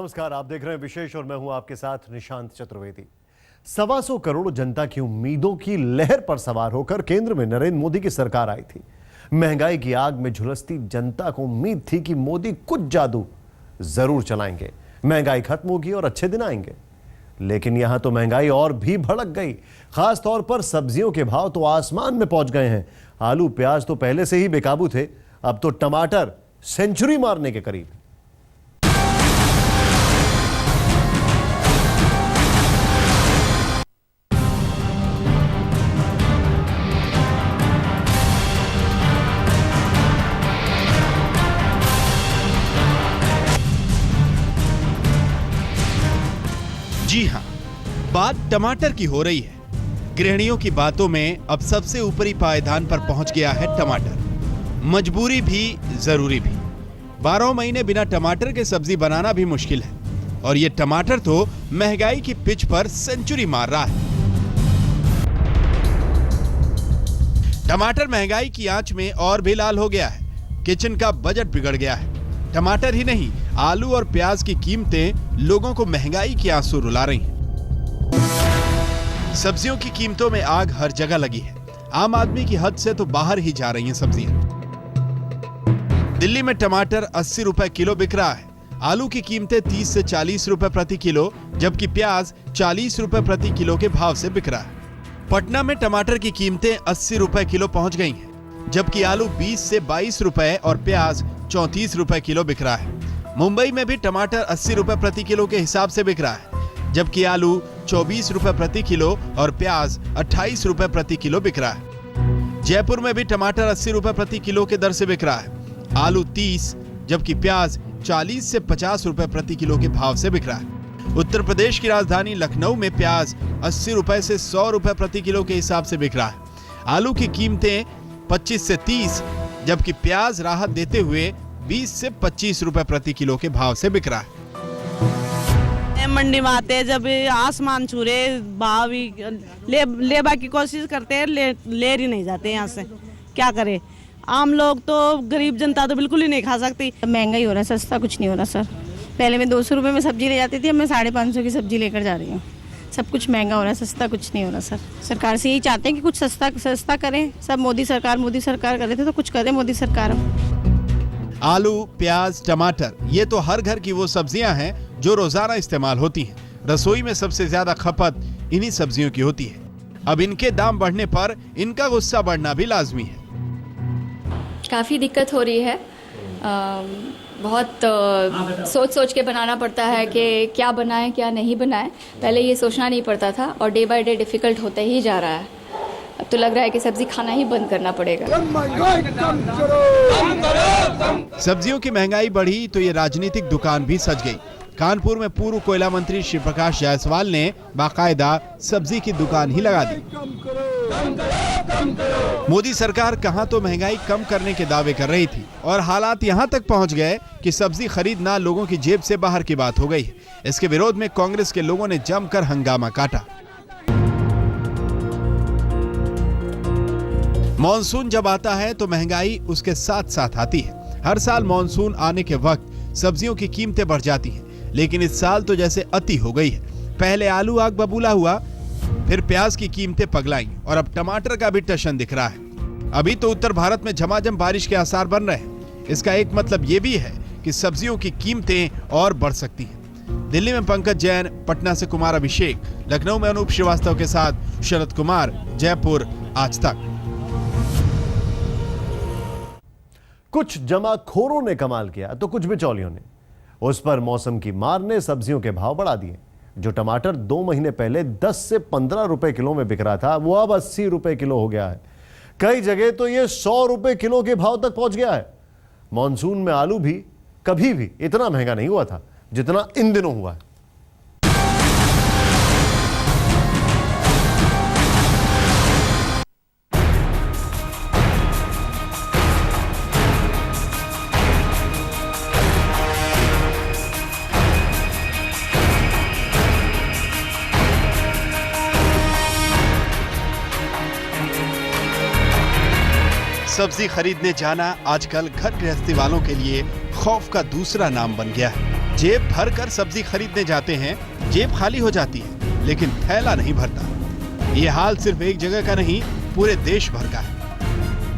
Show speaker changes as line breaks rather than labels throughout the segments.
नमस्कार, आप देख रहे हैं विशेष और मैं हूं आपके साथ निशांत चतुर्वेदी। 125 करोड़ जनता की उम्मीदों की लहर पर सवार होकर केंद्र में नरेंद्र मोदी की सरकार आई थी। महंगाई की आग में झुलसती जनता को उम्मीद थी कि मोदी कुछ जादू जरूर चलाएंगे, महंगाई खत्म होगी और अच्छे दिन आएंगे। लेकिन यहां तो महंगाई और भी भड़क गई। खास तौर पर सब्जियों के भाव तो आसमान में पहुंच गए हैं। आलू प्याज तो पहले से ही बेकाबू थे, अब तो टमाटर सेंचुरी मारने के करीब।
जी हां, बात टमाटर की हो रही है। गृहिणियों की बातों में अब सबसे ऊपरी पायदान पर पहुंच गया है टमाटर। मजबूरी भी जरूरी भी। 12 महीने बिना टमाटर के सब्जी बनाना भी मुश्किल है और ये टमाटर तो महंगाई की पिच पर सेंचुरी मार रहा है। टमाटर महंगाई की आंच में और भी लाल हो गया है। किचन का बजट बिगड़ गया है। टमाटर ही नहीं, आलू और प्याज की कीमतें लोगों को महंगाई की आंसू रुला रही हैं। सब्जियों की कीमतों में आग हर जगह लगी है। आम आदमी की हद से तो बाहर ही जा रही हैं सब्जियां। दिल्ली में टमाटर 80 रुपए किलो बिक रहा है। आलू की कीमतें 30 से 40 रुपए प्रति किलो, जबकि प्याज 40 रुपए प्रति किलो के भाव से बिक रहा है। पटना में टमाटर की कीमतें 80 रुपए किलो पहुंच गई हैं, जबकि आलू 20 से 22 रुपए और प्याज 34 रुपए किलो बिक रहा है। मुंबई में भी टमाटर 80 रुपए प्रति किलो के हिसाब से बिक रहा है, जबकि आलू 24 रुपए प्रति किलो और प्याज 28 रुपए प्रति किलो बिक रहा है। जयपुर में भी टमाटर 80 रुपए प्रति किलो के दर से बिक रहा है। आलू 30, जबकि प्याज 40 से 50 रुपए प्रति किलो के भाव से बिक रहा है। उत्तर प्रदेश की राजधानी लखनऊ में प्याज 80 रुपए से 100 रुपए प्रति किलो के हिसाब से बिक रहा है। आलू की कीमतें 25 से 30, जबकि प्याज राहत देते हुए 20 से 25 रुपए प्रति किलो के भाव से बिक रहा है।
मंडी में आते हैं जब आसमान छू रहे भाव ही लेबा की कोशिश करते हैं, ले ही नहीं जाते यहाँ से। क्या करे, आम लोग तो, गरीब जनता तो बिल्कुल ही नहीं खा सकती।
महंगाई हो रहा है, सस्ता कुछ नहीं हो रहा सर। पहले मैं 200 रुपये में सब्जी ले जाती थी, अब मैं 550 की सब्जी लेकर जा रही हूँ। सब कुछ महंगा हो रहा है, सस्ता कुछ नहीं हो रहा सर। सरकार से यही चाहते हैं कि कुछ सस्ता करें। सब मोदी सरकार कर रहे थे, तो कुछ करे मोदी सरकार।
आलू, प्याज, टमाटर, ये तो हर घर की वो सब्जियां हैं जो रोजाना इस्तेमाल होती हैं। रसोई में सबसे ज्यादा खपत इन्हीं सब्जियों की होती है। अब इनके दाम बढ़ने पर इनका गुस्सा बढ़ना भी लाजमी है।
काफ़ी दिक्कत हो रही है। बहुत सोच के बनाना पड़ता है कि क्या बनाएं क्या नहीं बनाएं। पहले ये सोचना नहीं पड़ता था और डे बाय डे डिफ़िकल्ट होते ही जा रहा है। अब तो लग रहा है कि सब्जी खाना ही बंद करना पड़ेगा।
सब्जियों की महंगाई बढ़ी तो ये राजनीतिक दुकान भी सज गई। कानपुर में पूर्व कोयला मंत्री श्री प्रकाश जायसवाल ने बाकायदा सब्जी की दुकान ही लगा दी। मोदी सरकार कहां तो महंगाई कम करने के दावे कर रही थी और हालात यहां तक पहुंच गए कि सब्जी खरीदना लोगों की जेब से बाहर की बात हो गई है। इसके विरोध में कांग्रेस के लोगों ने जमकर हंगामा काटा। मॉनसून जब आता है तो महंगाई उसके साथ साथ आती है। हर साल मॉनसून आने के वक्त सब्जियों की कीमतें बढ़ जाती हैं, लेकिन इस साल तो जैसे अति हो गई है। पहले आलू आग बबूला हुआ, फिर प्याज की कीमतें पगलाईं और अब टमाटर का भी टशन दिख रहा है। अभी तो उत्तर भारत में झमाझम बारिश के आसार बन रहे हैं। इसका एक मतलब ये भी है कि सब्जियों की कीमतें और बढ़ सकती हैं। दिल्ली में पंकज जैन, पटना से कुमार अभिषेक, लखनऊ में अनूप श्रीवास्तव के साथ शरद कुमार, जयपुर, आज तक।
कुछ जमाखोरों ने कमाल किया तो कुछ बिचौलियों ने। उस पर मौसम की मार ने सब्जियों के भाव बढ़ा दिए। जो टमाटर 2 महीने पहले 10 से 15 रुपए किलो में बिक रहा था, वो अब 80 रुपए किलो हो गया है। कई जगह तो ये 100 रुपए किलो के भाव तक पहुंच गया है। मॉनसून में आलू भी कभी भी इतना महंगा नहीं हुआ था जितना इन दिनों हुआ है।
सब्जी खरीदने जाना आजकल घर गृहस्थी वालों के लिए खौफ का दूसरा नाम बन गया है। जेब भर कर सब्जी खरीदने जाते हैं, जेब खाली हो जाती है लेकिन थैला नहीं भरता। ये हाल सिर्फ एक जगह का नहीं, पूरे देश भर का है।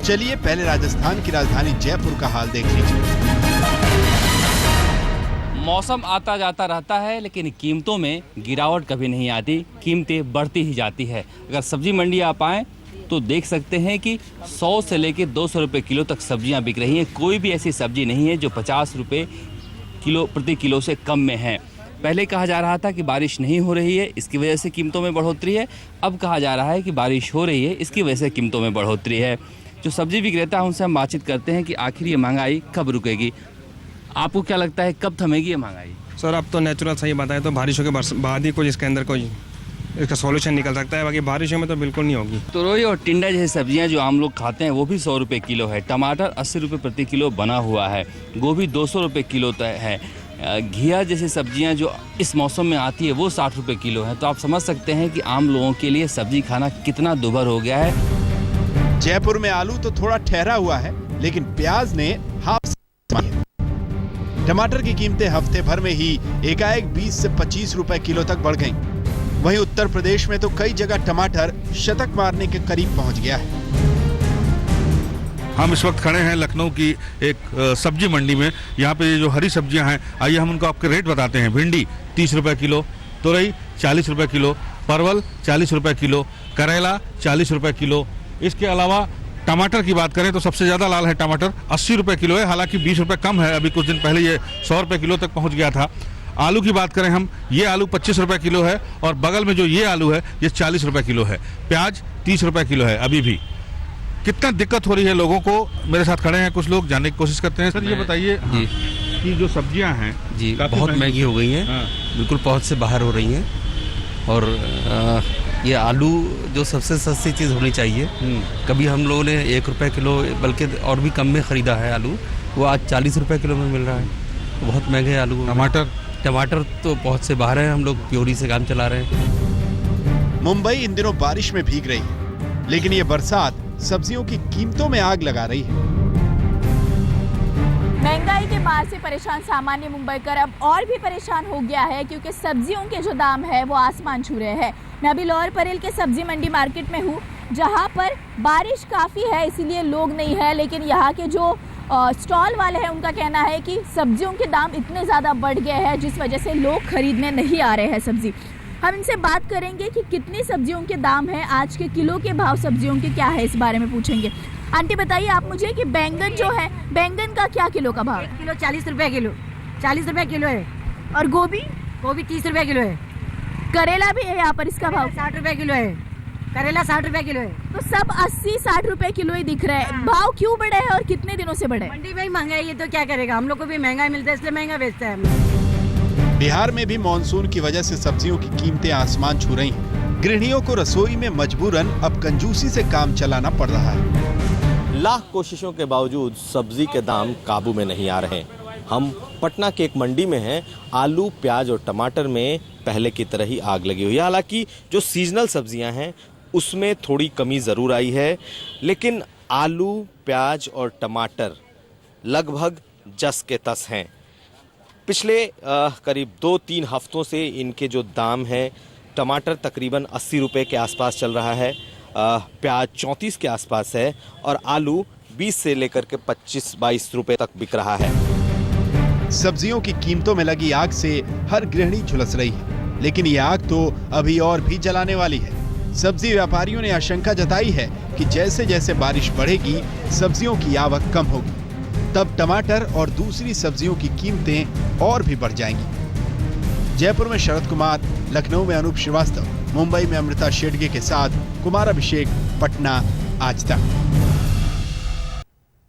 चलिए पहले राजस्थान की राजधानी जयपुर का हाल देख लीजिए।
मौसम आता जाता रहता है लेकिन कीमतों में गिरावट कभी नहीं आती, कीमतें बढ़ती ही जाती है। अगर सब्जी मंडी आप आएँ तो देख सकते हैं कि 100 से लेकर 200 रुपये किलो तक सब्जियां बिक रही हैं। कोई भी ऐसी सब्जी नहीं है जो 50 रुपये किलो प्रति किलो से कम में है। पहले कहा जा रहा था कि बारिश नहीं हो रही है, इसकी वजह से कीमतों में बढ़ोतरी है। अब कहा जा रहा है कि बारिश हो रही है, इसकी वजह से कीमतों में बढ़ोतरी है। जो सब्जी विक्रेता है उनसे हम बातचीत करते हैं कि आखिर ये महंगाई कब रुकेगी। आपको क्या लगता है कब थमेगी ये महंगाई?
सर अब तो नेचुरल सही बताएं तो बारिशों के बाद ही कुछ इसके अंदर कोई इसका सॉल्यूशन निकल सकता है, बाकी बारिशों में तो बिल्कुल नहीं होगी।
तोरई और टिंडा जैसी सब्जियां जो आम लोग खाते हैं वो भी 100 रुपये किलो है। टमाटर 80 रुपये प्रति किलो बना हुआ है। गोभी 200 रुपये किलो तक है। घिया जैसी सब्जियां जो इस मौसम में आती है वो 60 रुपये किलो है। तो आप समझ सकते हैं कि आम लोगों के लिए सब्जी खाना कितना दुभर हो गया है।
जयपुर में आलू तो थोड़ा ठहरा हुआ है लेकिन प्याज ने हाफ मारी है। टमाटर की कीमतें हफ्ते भर में ही एकाएक 20 से 25 रुपए किलो तक बढ़ गईं। वहीं उत्तर प्रदेश में तो कई जगह टमाटर शतक मारने के करीब पहुंच गया है।
हम इस वक्त खड़े हैं लखनऊ की एक सब्जी मंडी में। यहाँ पे जो हरी सब्जियां हैं, आइए हम उनको आपके रेट बताते हैं। भिंडी 30 रुपए किलो, तोरई 40 रुपए किलो, परवल 40 रुपए किलो, करेला 40 रुपए किलो। इसके अलावा टमाटर की बात करें तो सबसे ज़्यादा लाल है टमाटर, 80 रुपए किलो है। हालांकि 20 रुपए कम है, अभी कुछ दिन पहले ये 100 रुपए किलो तक पहुँच गया था। आलू की बात करें हम, ये आलू 25 रुपए किलो है और बगल में जो ये आलू है ये 40 रुपए किलो है। प्याज 30 रुपए किलो है। अभी भी कितना दिक्कत हो रही है लोगों को, मेरे साथ खड़े हैं कुछ लोग, जानने की कोशिश करते हैं। सर ये बताइए कि जो सब्जियां हैं
जी बहुत महंगी हो गई हैं।
हाँ।
बिल्कुल पहुंच से बाहर हो रही हैं। और ये आलू जो सबसे सस्ती चीज़ होनी चाहिए, कभी हम लोगों ने 1 रुपये किलो बल्कि और भी कम में ख़रीदा है आलू, वो आज 40 रुपये किलो में मिल रहा है। तो बहुत महंगे आलू। टमाटर तो पहुंच से बाहर है, हम लोग प्योरी से काम चला रहे हैं।
मुंबई इन दिनों बारिश में भीग रही है लेकिन ये बरसात सब्जियों की कीमतों में आग लगा रही है।
महंगाई के मार से परेशान सामान्य मुंबईकर अब और भी परेशान हो गया है क्योंकि सब्जियों के जो दाम है वो आसमान छू रहे हैं। मैं अभी लोअर परेल के सब्जी मंडी मार्केट में हूँ जहाँ पर बारिश काफ़ी है इसीलिए लोग नहीं है, लेकिन यहाँ के जो स्टॉल वाले हैं उनका कहना है कि सब्जियों के दाम इतने ज़्यादा बढ़ गए हैं जिस वजह से लोग खरीदने नहीं आ रहे हैं सब्जी। हम इनसे बात करेंगे कि कितनी सब्जियों के दाम हैं, आज के किलो के भाव सब्जियों के क्या है, इस बारे में पूछेंगे। आंटी बताइए आप मुझे कि बैंगन जो है, बैंगन का क्या किलो का भाव है?
किलो 40 रुपये किलो, 40 रुपये किलो है।
और गोभी?
गोभी 30 रुपये किलो है।
करेला भी है यहाँ पर, इसका भाव
60 रुपये किलो है। करेला 60 रुपये किलो है।
तो सब 80-60 रुपए किलो ही दिख रहा है। भाव क्यों बढ़े हैं और कितने दिनों से बढ़े?
मंडी में ही महंगाई है तो क्या करेगा, हम लोग को भी महंगा मिलता है इसलिए महंगा बेचता है हम लोग।
बिहार में भी मानसून की वजह से सब्जियों की कीमतें आसमान छू रही हैं। गृहिणियों को रसोई में मजबूरन अब कंजूसी से काम चलाना पड़ रहा है।
लाख कोशिशों के बावजूद सब्जी के दाम काबू में नहीं आ रहे। हम पटना के एक मंडी में हैं। आलू, प्याज और टमाटर में पहले की तरह ही आग लगी हुई है। हालांकि जो सीजनल सब्जियां हैं उसमें थोड़ी कमी ज़रूर आई है, लेकिन आलू, प्याज और टमाटर लगभग जस के तस हैं। पिछले करीब 2-3 हफ्तों से इनके जो दाम हैं, टमाटर तकरीबन 80 रुपये के आसपास चल रहा है, प्याज 34 के आसपास है और आलू 20 से लेकर के 25-22 रुपये तक बिक रहा है।
सब्जियों की कीमतों में लगी आग से हर गृहिणी झुलस रही है, लेकिन ये आग तो अभी और भी जलाने वाली है। सब्जी व्यापारियों ने आशंका जताई है कि जैसे जैसे बारिश बढ़ेगी सब्जियों की आवक कम होगी, तब टमाटर और दूसरी सब्जियों की कीमतें और भी बढ़ जाएंगी। जयपुर में शरद कुमार, लखनऊ में अनूप श्रीवास्तव, मुंबई में अमृता शेडगे के साथ कुमार अभिषेक, पटना, आज तक।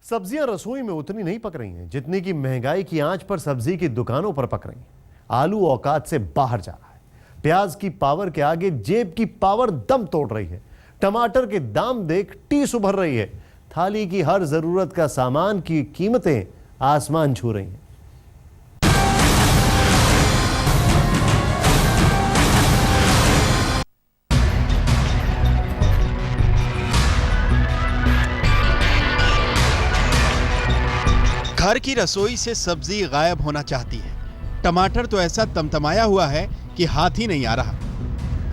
सब्जियां रसोई में उतनी नहीं पक रही हैं जितनी की महंगाई की आंच पर सब्जी की दुकानों पर पक रही हैं। आलू औकात से बाहर जा रहा है। प्याज की पावर के आगे जेब की पावर दम तोड़ रही है। टमाटर के दाम देख टीस उभर रही है। थाली की हर जरूरत का सामान की कीमतें आसमान छू रही हैं।
घर की रसोई से सब्जी गायब होना चाहती है। टमाटर तो ऐसा तमतमाया हुआ है कि हाथ ही नहीं आ रहा।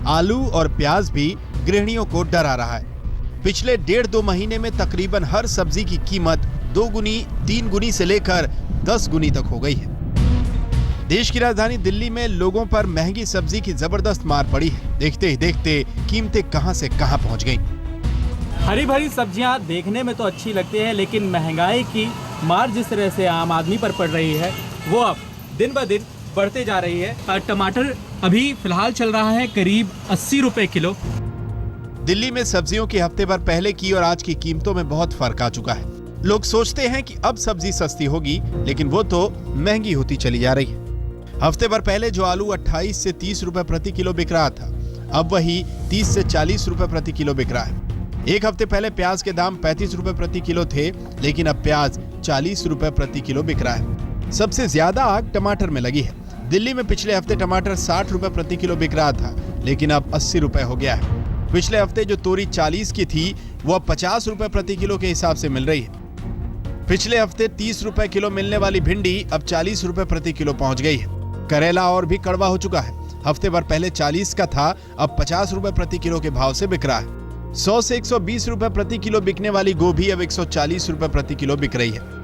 आलू और प्याज भी गृहिणियों को डरा रहा है। पिछले 1.5-2 महीने में तकरीबन हर सब्जी की कीमत 2 गुनी, 3 गुनी से लेकर 10 गुनी तक हो गई है। देश की राजधानी दिल्ली में लोगों पर महंगी सब्जी की जबरदस्त मार पड़ी है। देखते ही देखते कीमतें कहां से कहां पहुंच गईं।
हरी भरी सब्जियां देखने में तो अच्छी लगती है, लेकिन महंगाई की मार जिस तरह से आम आदमी पर पड़ रही है वो अब दिन ब दिन बढ़ते जा रही है। टमाटर अभी फिलहाल चल रहा है करीब 80 रुपए किलो।
दिल्ली में सब्जियों की हफ्ते भर पहले की और आज की कीमतों में बहुत फर्क आ चुका है। लोग सोचते हैं कि अब सब्जी सस्ती होगी, लेकिन वो तो महंगी होती चली जा रही है। हफ्ते भर पहले जो आलू 28 से 30 रुपए प्रति किलो बिक रहा था, अब वही 30 से 40 रुपए प्रति किलो बिक रहा है। एक हफ्ते पहले प्याज के दाम 35 रुपए प्रति किलो थे, लेकिन अब प्याज 40 रुपए प्रति किलो बिक रहा है। सबसे ज्यादा आग टमाटर में लगी है। दिल्ली में पिछले हफ्ते टमाटर 60 रुपए प्रति किलो बिक रहा था, लेकिन अब 80 रुपए हो गया है। पिछले हफ्ते जो तोरी 40 की थी, वो अब 50 रुपए प्रति किलो के हिसाब से मिल रही है। पिछले हफ्ते 30 रुपए किलो मिलने वाली भिंडी अब 40 रुपए प्रति किलो पहुंच गई है। करेला और भी कड़वा हो चुका है। हफ्ते भर पहले 40 का था, अब 50 रुपए प्रति किलो के भाव से बिक रहा है। 100 से 120 रुपए प्रति किलो बिकने वाली गोभी अब 140 रुपए प्रति किलो बिक रही है।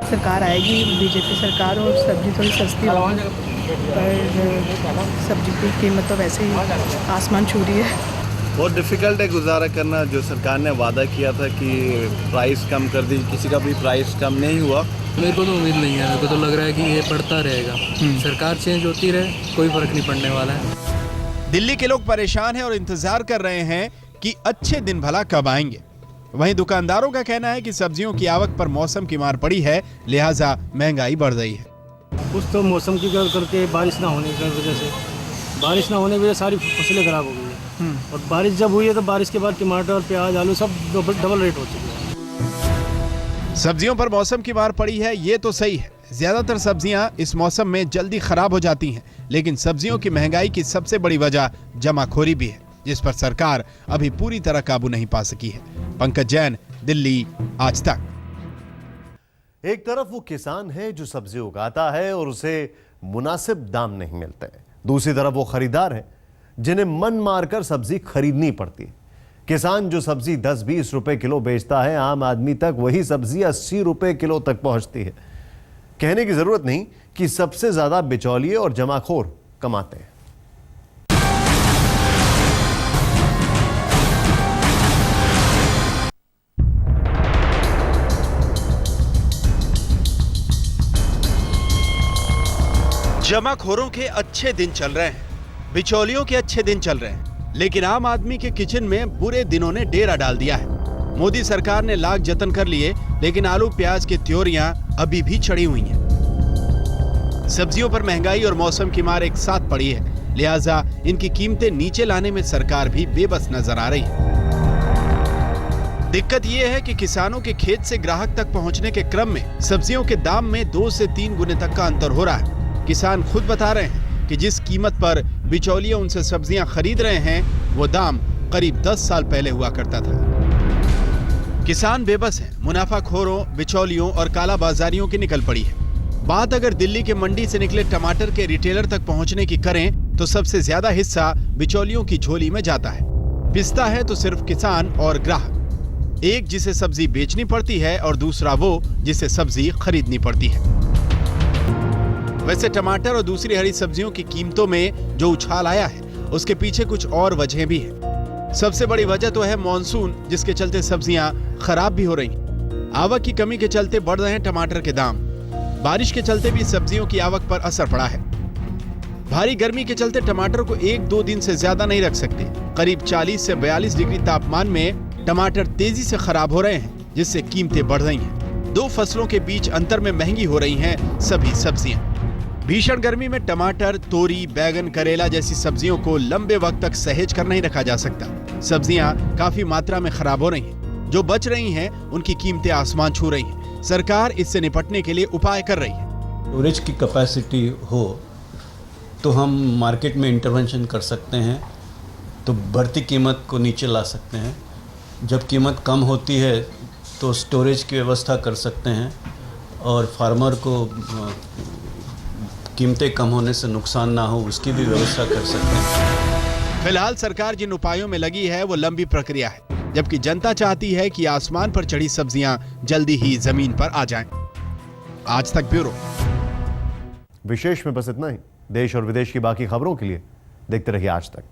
सरकार आएगी, बीजेपी सरकार, और सब्जी थोड़ी सस्ती होगी, पर सब्जी की कीमत तो वैसे ही आसमान छू रही है।
बहुत डिफिकल्ट है गुजारा करना। जो सरकार ने वादा किया था कि प्राइस कम कर दी, किसी का भी प्राइस कम नहीं हुआ।
मेरे को तो उम्मीद नहीं है। मेरे को तो लग रहा है कि ये बढ़ता रहेगा। सरकार चेंज होती रहे, कोई फर्क नहीं पड़ने वाला है।
दिल्ली के लोग परेशान हैं और इंतजार कर रहे हैं कि अच्छे दिन भला कब आएंगे। वहीं दुकानदारों का कहना है कि सब्जियों की आवक पर मौसम की मार पड़ी है, लिहाजा महंगाई बढ़ गई है।
कुछ तो मौसम की करके बारिश ना होने की वजह से, सारी फसलें खराब हो गई है। और बारिश जब हुई है तो बारिश के बाद टमाटर, प्याज, आलू सब डबल रेट हो चुके हैं।
सब्जियों पर मौसम की मार पड़ी है, ये तो सही है। ज्यादातर सब्जियां इस मौसम में जल्दी खराब हो जाती हैं, लेकिन सब्जियों की महंगाई की सबसे बड़ी वजह जमाखोरी भी है, जिस पर सरकार अभी पूरी तरह काबू नहीं पा सकी है। पंकज जैन, दिल्ली, आज तक।
एक तरफ वो किसान है जो सब्जी उगाता है और उसे मुनासिब दाम नहीं मिलते, दूसरी तरफ वो खरीदार है जिन्हें मन मारकर सब्जी खरीदनी पड़ती है। किसान जो सब्जी 10-20 रुपए किलो बेचता है, आम आदमी तक वही सब्जी 80 रुपए किलो तक पहुंचती है। कहने की जरूरत नहीं कि सबसे ज्यादा बिचौलिए और जमाखोर कमाते हैं।
जमाखोरों के अच्छे दिन चल रहे हैं, बिचौलियों के अच्छे दिन चल रहे हैं, लेकिन आम आदमी के किचन में बुरे दिनों ने डेरा डाल दिया है। मोदी सरकार ने लाख जतन कर लिए, लेकिन आलू प्याज की त्योरियां अभी भी चढ़ी हुई हैं। सब्जियों पर महंगाई और मौसम की मार एक साथ पड़ी है, लिहाजा इनकी कीमतें नीचे लाने में सरकार भी बेबस नजर आ रही है। दिक्कत यह है कि किसानों के खेत से ग्राहक तक पहुंचने के क्रम में सब्जियों के दाम में 2 से 3 गुने तक का अंतर हो रहा है। किसान खुद बता रहे हैं कि जिस कीमत पर बिचौलिए उनसे सब्जियां खरीद रहे हैं, वो दाम करीब 10 साल पहले हुआ करता था। किसान बेबस हैं, मुनाफाखोरों, बिचौलियों और काला बाजारियों की निकल पड़ी है। बात अगर दिल्ली के मंडी से निकले टमाटर के रिटेलर तक पहुंचने की करें तो सबसे ज्यादा हिस्सा बिचौलियों की झोली में जाता है। पिसता है तो सिर्फ किसान और ग्राहक, एक जिसे सब्जी बेचनी पड़ती है और दूसरा वो जिसे सब्जी खरीदनी पड़ती है। वैसे टमाटर और दूसरी हरी सब्जियों की कीमतों में जो उछाल आया है, उसके पीछे कुछ और वजहें भी हैं। सबसे बड़ी वजह तो है मॉनसून, जिसके चलते सब्जियां खराब भी हो रही। आवक की कमी के चलते बढ़ रहे हैं टमाटर के दाम। बारिश के चलते भी सब्जियों की आवक पर असर पड़ा है। भारी गर्मी के चलते टमाटर को 1-2 दिन से ज्यादा नहीं रख सकते। करीब 40 से 42 डिग्री तापमान में टमाटर तेजी से खराब हो रहे हैं, जिससे कीमतें बढ़ रही हैं। 2 फसलों के बीच अंतर में महंगी हो रही हैं सभी सब्जियां। भीषण गर्मी में टमाटर, तोरी, बैगन, करेला जैसी सब्जियों को लंबे वक्त तक सहेज कर नहीं रखा जा सकता। सब्जियां काफी मात्रा में खराब हो रही हैं। जो बच रही हैं, उनकी कीमतें आसमान छू रही हैं। सरकार इससे निपटने के लिए उपाय कर रही है।
स्टोरेज की कैपेसिटी हो तो हम मार्केट में इंटरवेंशन कर सकते हैं, तो बढ़ती कीमत को नीचे ला सकते हैं। जब कीमत कम होती है तो स्टोरेज की व्यवस्था कर सकते हैं और फार्मर को कीमतें कम होने से नुकसान ना हो उसकी भी व्यवस्था कर सकते हैं।
फिलहाल सरकार जिन उपायों में लगी है वो लंबी प्रक्रिया है, जबकि जनता चाहती है कि आसमान पर चढ़ी सब्जियां जल्दी ही जमीन पर आ जाएं। आज तक ब्यूरो।
विशेष में बस इतना ही। देश और विदेश की बाकी खबरों के लिए देखते रहिए आज तक।